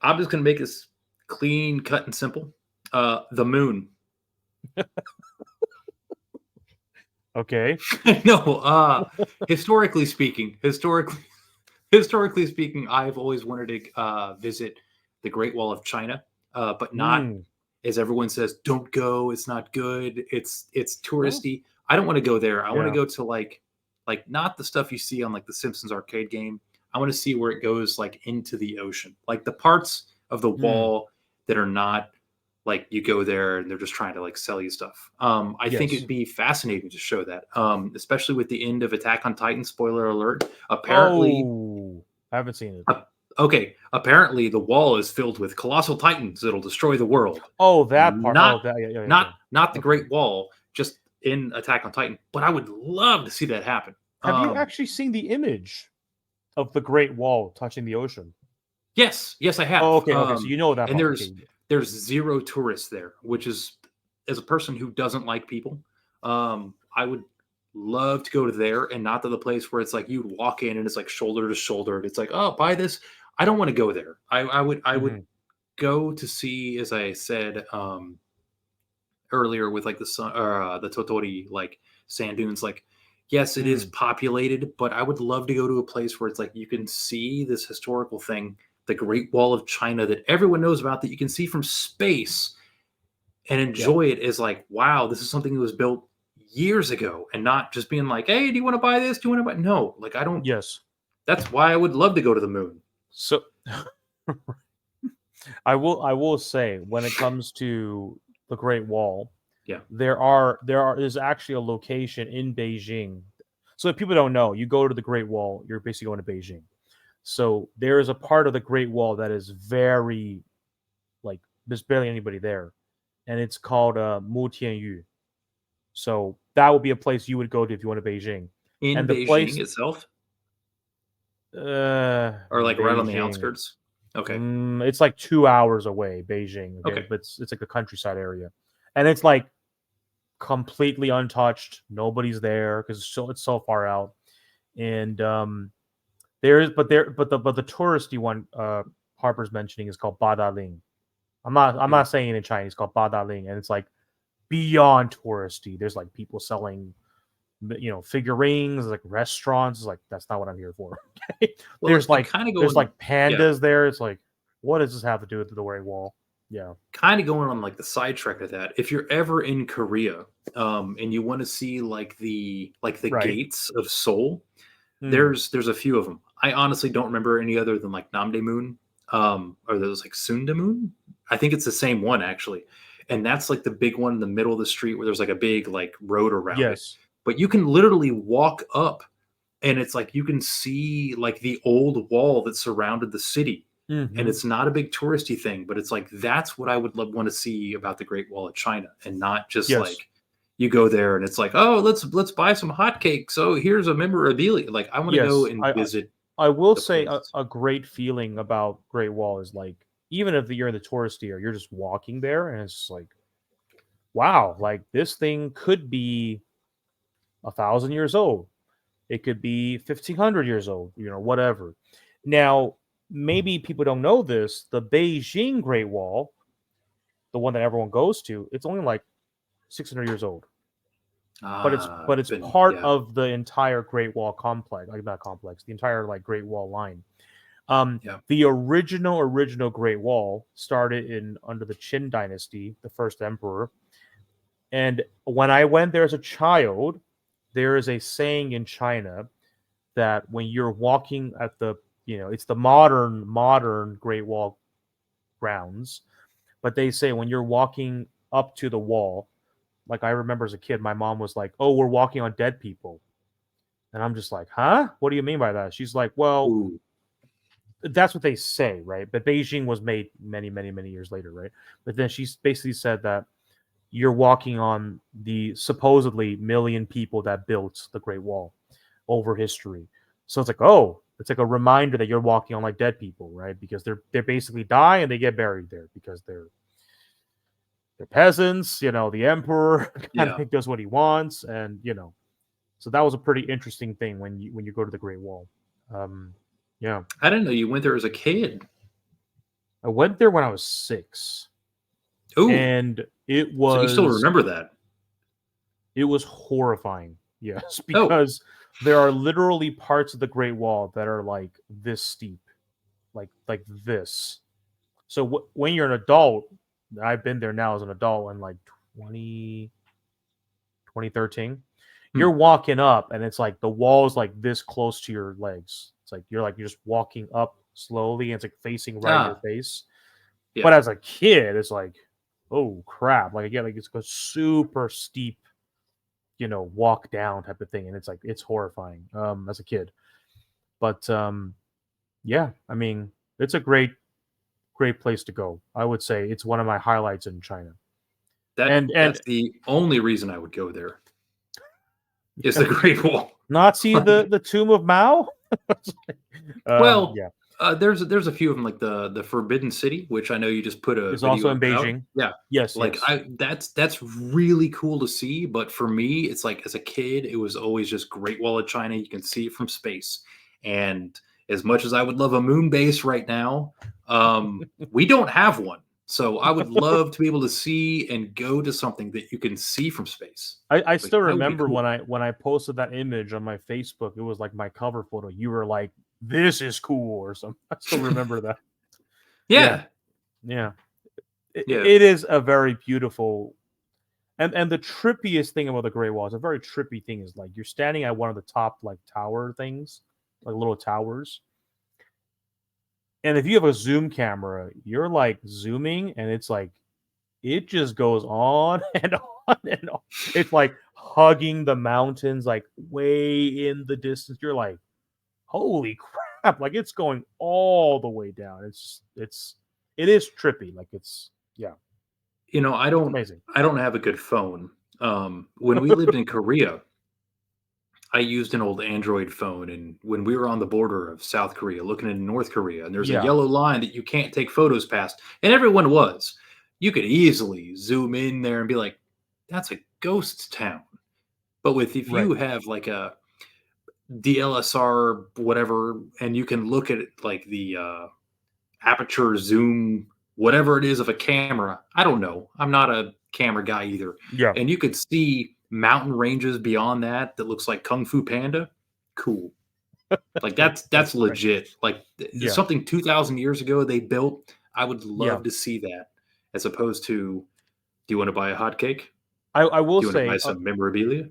I'm just gonna make this clean, cut, and simple. The moon. Okay. No, historically speaking, historically speaking, I've always wanted to visit the Great Wall of China, but not Mm. as everyone says. Don't go. It's not good. It's Well, touristy. I don't want to go there. I want to yeah. go to like not the stuff you see on like the Simpsons arcade game. I want to see where it goes like into the ocean, like the parts of the Mm. wall that are not like you go there and they're just trying to like sell you stuff. I think it'd Yes. be fascinating to show that, especially with the end of Attack on Titan. Spoiler alert. Apparently, Oh, I haven't seen it. uh, okay. Apparently, the wall is filled with colossal titans that'll destroy the world. Oh, that part. Not, Oh, that. Yeah, yeah, yeah, not, okay. not the Okay. Great Wall. Just in Attack on Titan. But I would love to see that happen. Have you actually seen the image of the Great Wall touching the ocean? Yes, yes, I Oh, have. okay, okay. So you know that And part. Okay. there's zero tourists there, which is as a person who doesn't like people, I would love to go to there and not to the place where it's like you'd walk in and it's like shoulder to shoulder and it's like, oh, buy this. I don't want to go there. I would Hmm. go to see, as I said earlier, with like the Totori like sand dunes. Like, yes, it is Mm. populated, but I would love to go to a place where it's like you can see this historical thing, the Great Wall of China that everyone knows about, that you can see from space and Yeah. enjoy it as like, wow, this is something that was built years ago, and not just being like, hey, do you want to buy this? Do you want to buy? No, like I don't. Yes. That's why I would love to go to the moon. So I will say when it comes to the Great Wall, Yeah. there's actually a location in Beijing. So if people don't know, you go to the Great Wall, you're basically going to Beijing. So there is a part of the Great Wall that is very like there's barely anybody there, and it's called Mu Tianyu. So that would be a place you would go to if you went to Beijing. In And the Beijing place, itself, or in like right on the Beijing, outskirts. Okay. it's like 2 hours away, Beijing. Okay, Okay. but it's like a countryside area, and it's like completely untouched. Nobody's there because it's so far out. And there is, but the touristy one Harper's mentioning is called Badaling. I'm not saying it in Chinese. It's called Badaling, and it's like beyond touristy. There's like people selling, figurines, like restaurants. It's like that's not what I'm here for. Okay? Well, There's and like there's like yeah, pandas there. It's like, what does this have to do with the Great Wall? Yeah. kind of going on like the sidetrack of that. If you're ever in Korea, and you want to see like the Right. gates of Seoul, Mm. there's a few of them. I honestly don't remember any other than like Namdaemun, or there's like Sundaemun. I think it's the same one actually, and that's like the big one in the middle of the street where there's like a big like road around it. Yes. But you can literally walk up, and it's like you can see like the old wall that surrounded the city, and Hmm. it's not a big touristy thing, but it's like that's what I would want to see about the Great Wall of China, and not just Yes. like you go there and it's like, oh, let's buy some hotcakes. Oh, here's a memorabilia. Like I want to go Yes. and I visit I will the say place. a great feeling about Great Wall is like even if you're in the tourist area, you're just walking there and it's just like, wow, like this thing could be 1,000 years old. It could be 1,500 years old, whatever. Now, maybe people don't know this. The Beijing Great Wall, the one that everyone goes to, it's only like 600 years old. But it's Ah, but it's it's been, part yeah, of the entire Great Wall complex, like not complex, the entire like Great Wall line. yeah. The original Great Wall started in under the Qin dynasty, the first emperor. And when I went there as a child, there is a saying in China that when you're walking at it's the modern Great Wall grounds, but they say when you're walking up to the wall, like I remember as a kid, my mom was like, "Oh, we're walking on dead people," and I'm just like, "Huh? What do you mean by that?" She's like, "Well, Ooh, that's what they say, right? But Beijing was made many, many, many years later, right? But then she basically said that you're walking on the supposedly million people that built the Great Wall over history. So it's like, oh, it's like a reminder that you're walking on like dead people, right? Because they basically die and they get buried there because they're peasants. The emperor kind yeah. of does what he wants, and so that was a pretty interesting thing when you go to the Great Wall. Um, yeah. I didn't know you went there as a kid. I went there when I was 6, Oh, and so you still remember that? it was horrifying. Yes, Oh, because there are literally parts of the Great Wall that are like this steep, like this. So when you're an adult, I've been there now as an adult in like 20 2013. hmm. You're walking up and it's like the wall is like this close to your legs. It's like you're just walking up slowly and it's like facing right in your Ah, face. yeah. But as a kid, it's like, oh crap. Like again, like it's a super steep, walk down type of thing. And it's like it's horrifying as a kid. But yeah, I mean, it's a great place to go. I would say it's one of my highlights in China. And That's the only reason I would go there is the Great Wall. not see Like, the tomb of Mao. well, Yeah, there's a few of them like the Forbidden City, which I know you just put a is also video in about. Beijing. Yeah, Yes, like yes. that's really cool to see. But for me, it's like as a kid, it was always just Great Wall of China. You can see it from space, and as much as I would love a moon base right now, we don't have one. So I would love to be able to see and go to something that you can see from space. I Like still that would be remember cool. when I posted that image on my Facebook. It was like my cover photo. You were like, "This is cool" or something. I still remember that. Yeah, Yeah, yeah. yeah. It is a very beautiful, and the trippiest thing about the Great Wall is a very trippy thing is like you're standing at one of the top like tower things, like little towers. And if you have a zoom camera, you're like zooming and it's like it just goes on and on and on. It's like hugging the mountains like way in the distance. You're like, "Holy crap." Like it's going all the way down. It is trippy. Like yeah, You know, it's amazing. I don't have a good phone. When we lived in Korea, I used an old Android phone, and when we were on the border of South Korea, looking into North Korea, and there's a Yeah, yellow line that you can't take photos past, and everyone was, you could easily zoom in there and be like, "That's a ghost town." But with if right. you have like a DLSR whatever, and you can look at it like the aperture, zoom, whatever it is of a camera. I don't know. I'm not a camera guy either. Yeah. And you could see mountain ranges beyond that that looks like Kung Fu Panda. Cool. Like That's that's great. legit. Like Yeah. something 2000 years ago they built. I would Yeah. love to see that as opposed to do you want to buy a hot cake? I will Do you want to say buy some memorabilia?